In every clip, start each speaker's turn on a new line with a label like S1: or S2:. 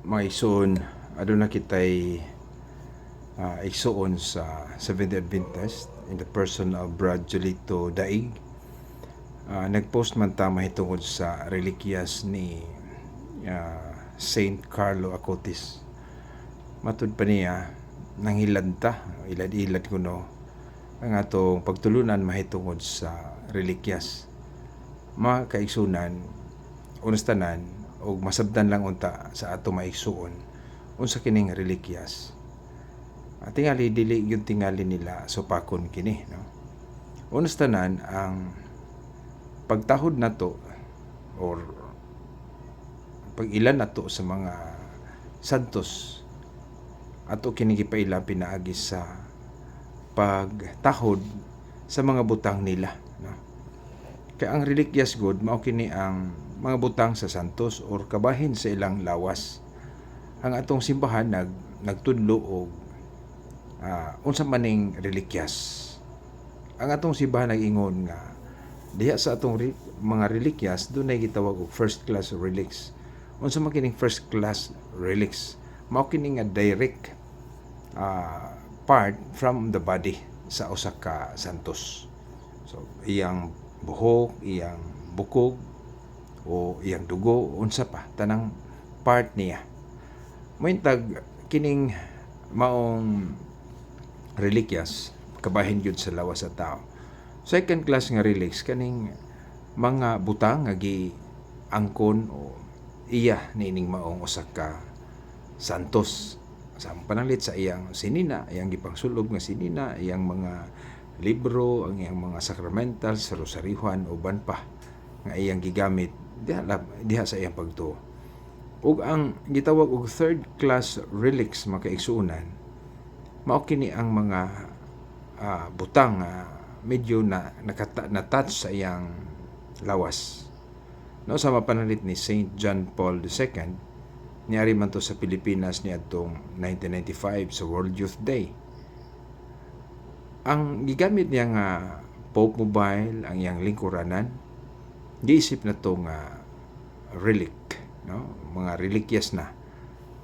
S1: mga igsoon, aduna kitay igsoon sa Seventh-day Adventist in the person of Brad Julito Daig. Nagpost man ta mahitungod sa relikyas ni Saint Carlo Acutis. Matud pa niya nanghilad ta, ilad-ilad kuno ang atong pagtulunan mahitungod sa relikyas. Mga kaigsunan, unas tanan og masabdan lang unta sa ato maigsuon unsa kining relikyas. Tingali dili gyud tingali nila supakon kini, no? Unas tanan ang pagtahod nato or pag-ilan nato sa mga santos ato kini gipaila pinaagi sa pagtahod sa mga butang nila, no? Kaya ang relikyas god mao kini ang mga butang sa santos or kabahin sa ilang lawas. Ang atong simbahan nagtudlo og unsa maning relikyas. Ang atong simbahan nag-ingon nga diha sa atong mga relikyas dunay gitawag og first class relics. Unsa man kining first class relics? Mao kini nga direct part from the body sa usa ka santos. So iyang buhok, iyang bukog, o iyang dugo, unsa pa, tanang part niya. Maintag kining maong relikyas, kabahin yun sa lawas sa tao. Second class nga relics, kaning mga butang nga giangkon o iya nining maong usa ka santos. Sa pananglit sa iyang sinina, iyang gipangsulob nga sinina, iyang mga libro, ang iyang mga sacramentals, rosarihan, uban pa nga iyang gigamit diha sa iyang pagtuo. Ug ang gitawag og third class relics mga kaigsuonan, mao kini ang mga butang medyo na-touch sa iyang lawas. No, sa mapananglit ni Saint John Paul II, niari man to sa Pilipinas niadtong 1995 sa World Youth Day. Ang gigamit niya nga Pope Mobile, ang iyang lingkuranan, giisip na to nga relic, no? Mga relikyas na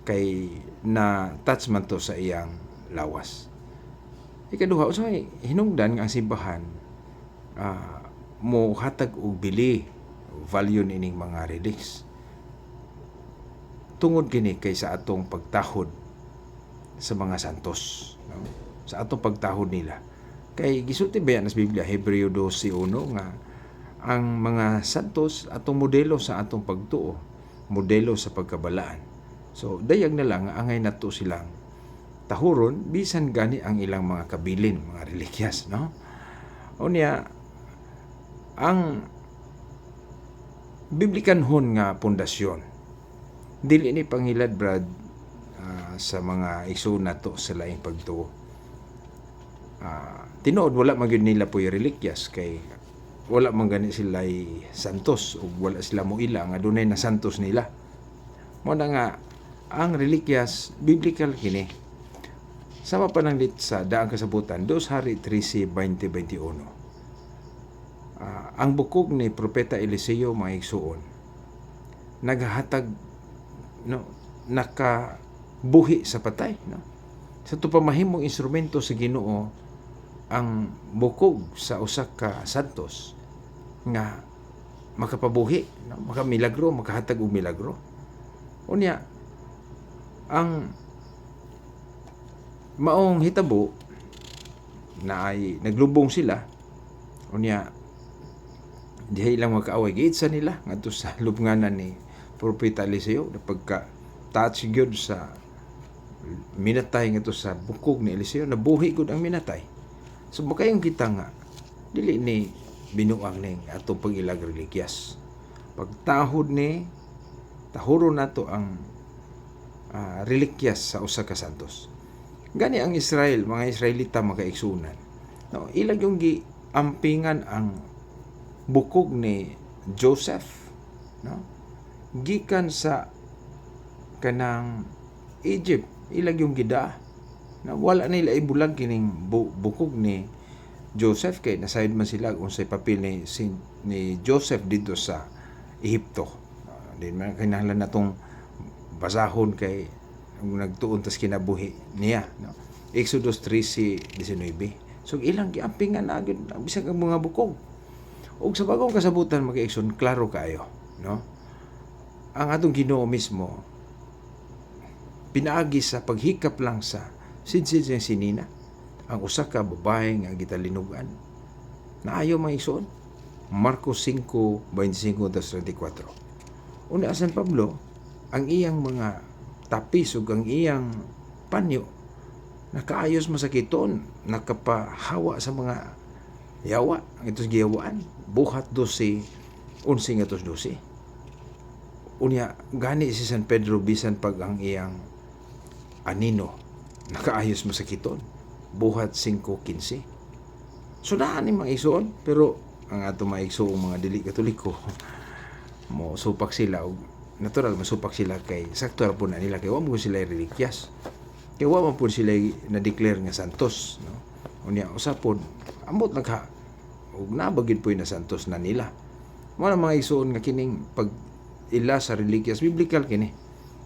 S1: kay na touch man to sa iyang lawas. Ikaduha, usay hinungdan nga ang simbahan mo hatag og bili value nining mga relics tungod kini kay sa atong pagtahod sa mga santos, no? Sa atong pagtahod nila kay gisulti ba yan sa Biblia, Hebreo 12:1 nga ang mga santos atong modelo sa atong pagtuo, modelo sa pagkabalaan. So dayag na lang angay nato silang tahuron bisan gani ang ilang mga kabilin, mga relikyas, no? Unya ang biblikanhon nga pundasyon dili ni pangilad Brad sa mga igsoon nato sa laing pagtuo. Tinuod wala man gyud nila puy relikyas kay wala man gani sila santos o wala sila moila nga dunay na santos nila. Mo na nga ang relikyas biblical kini. Sama pananglit sa daang kasabutan 2 Hari 13:20-21. Ang bukog ni Propeta Eliseo mga igsuon naghatag, no, nakabuhi sa patay, no? Sa tupamahimong instrumento sa Ginoo ang bukog sa usa ka santos nga makapabuhi, no? Makamilagro, makahatag og milagro. Unya ang maong hitabo na ay naglubong sila, unya dihay lang makaaway giitsa nila ngadto sa lubnganan ni Propeta Eliseo na pagka touch gyud sa minatay ngadto sa bukog ni Eliseo, nabuhi gud ang minatay. So makayong kita nga dili ni binuang ning atong pag-ilag relikyas. Pagtahod ni tahuron nato ang relikyas sa usa ka santos. Gani ang Israel, mga Israelita mga kaigsunan, no, ilag yung giampingan ang bukog ni Joseph, no, gikan sa kanang Egypt, ilag yung gida na wala nila ibulag kining bukog ni Joseph kay nasayod man sila unsay papel ni Joseph dito sa Ehipto. Din man kinahanglan natong basahon kay nagtuon tas kinabuhi niya, no? Exodus 13:19. So ilang giampingan na gyud ang bisag ang mga bukog. Ug sa bagong kasabutan mga igsoon, klaro kaayo, no? Ang atong Ginoo mismo pinaagi sa paghikap lang sa sidsid sa sinina ang usa ka babae nga gitalinugan. Naayo mga igsoon. Marcos 5:25-34. Una San Pablo, ang iyang mga tapis ug ang iyang panyo nakaayos masakiton, nakapahawa sa mga yawa, ang itos giyawaan, buhat 12:11-12. Unya gani si San Pedro bisan pag ang iyang anino nakaayos masakiton, buhat 5:15. So daan ni mga igsoon, pero ang ato mga igsoong mga dili Katoliko mo supak sila og natural masupak sila kay sakto ra po na nila kay wa mo sila religious. Kaya wa man po sila na-declare nga santos, no? Unya usapon ambot nagha ug nabagid po na santos na nila. Wala mga igsoon nga kining pag ila sa religious biblical kini.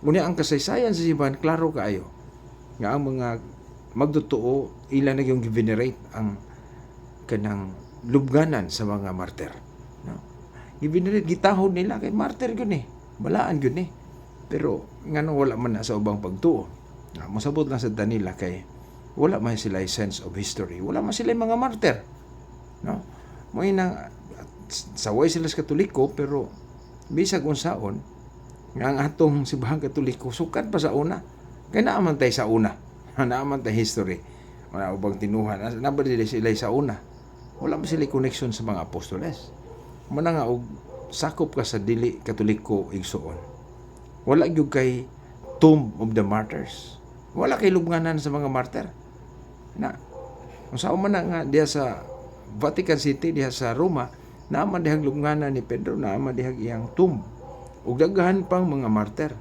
S1: Unya ang kasaysayan sa simbahan klaro kaayo nga ang mga magtotoo ila na yung venerate ang kanang lubganan sa mga martir, no? I-venerate gitahod nila kay martir gyud ni, balaan gyud ni. Pero ngano wala man na sa ubang pagtuo. Masabot lang sa Danila kay wala man sila sense of history, wala man sila mga martir, no? Mo inang saway sila sa Katoliko pero bisag unsaon nga ang atong simbahan Katoliko sukat pa sa una kay naaman tay sa una naaman tay history wala ubang tinuhan nabali sila sa una, wala man sila connection sa mga apostoles. Muna nga og sakop ka sa dili Katoliko igsoon, wala gyud kay Tomb of the Martyrs, wala kay lubnganan sa mga martir na unsa man nga diha sa Vatican City diha sa Roma, naaman dihang lubnganan ni Pedro, naaman dihang iyang tomb ug daghan pang mga martir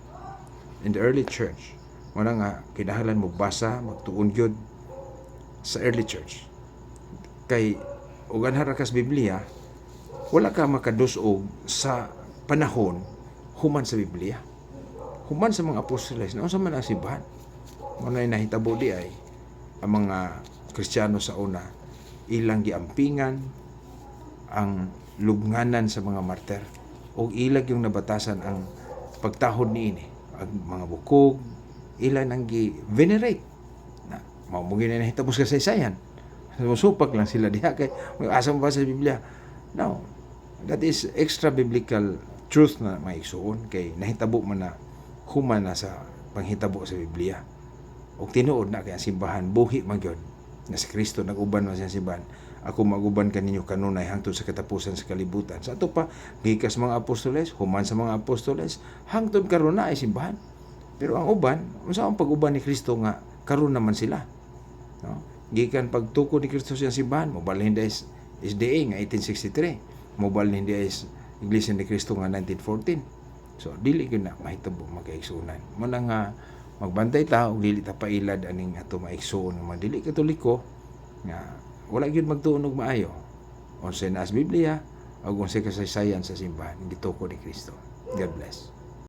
S1: in the early church. Muna nga kinahanglan mo basa magtuon gyud sa early church kay ug anhara kas Biblia wala ka makadusog sa panahon human sa Biblia, human sa mga apostoles na unsa man ang simbahan. Muna nahitabo di ay ang mga Kristiyano sa una ilang giampingan ang lubnganan sa mga martir o ilag yung nabatasan ang pagtahod niini ang mga bukog ilan ang gi-venerate na mao na nahitabo sa kasaysayan. Supak lang sila diha kay asa mo ba sa Biblia. No, that is extra biblical truth na may igsoon kay nahitabo man na human na sa panghitabo sa Biblia. Og tinuod na kay ang simbahan buhi man gyud na si Kristo nag-uban man sa simbahan. Ako maguban kaninyo kanunay hangtod sa katapusan sa kalibutan. Sa ato pa gikas mga apostoles, human sa mga apostoles hangtod karon na ay simbahan. Pero ang uban, unsa ang pag-uban ni Kristo nga karon naman sila, no? Gikan pagtuko ni Kristo sa simbahan, mobalhin dahil SDA nga 1863, mobalhin dahil Iglesia ni Kristo nga 1914. So dili gyud na mahitabo magkaigsunan. Muna nga magbantay ta og dili ta pailad aning ato maigsuon nga mga dili Katoliko nga wala gyud magtuon og maayo. Unsay nas Biblia ug unsay kasaysayan sa simbahan gituko ni Kristo. God bless.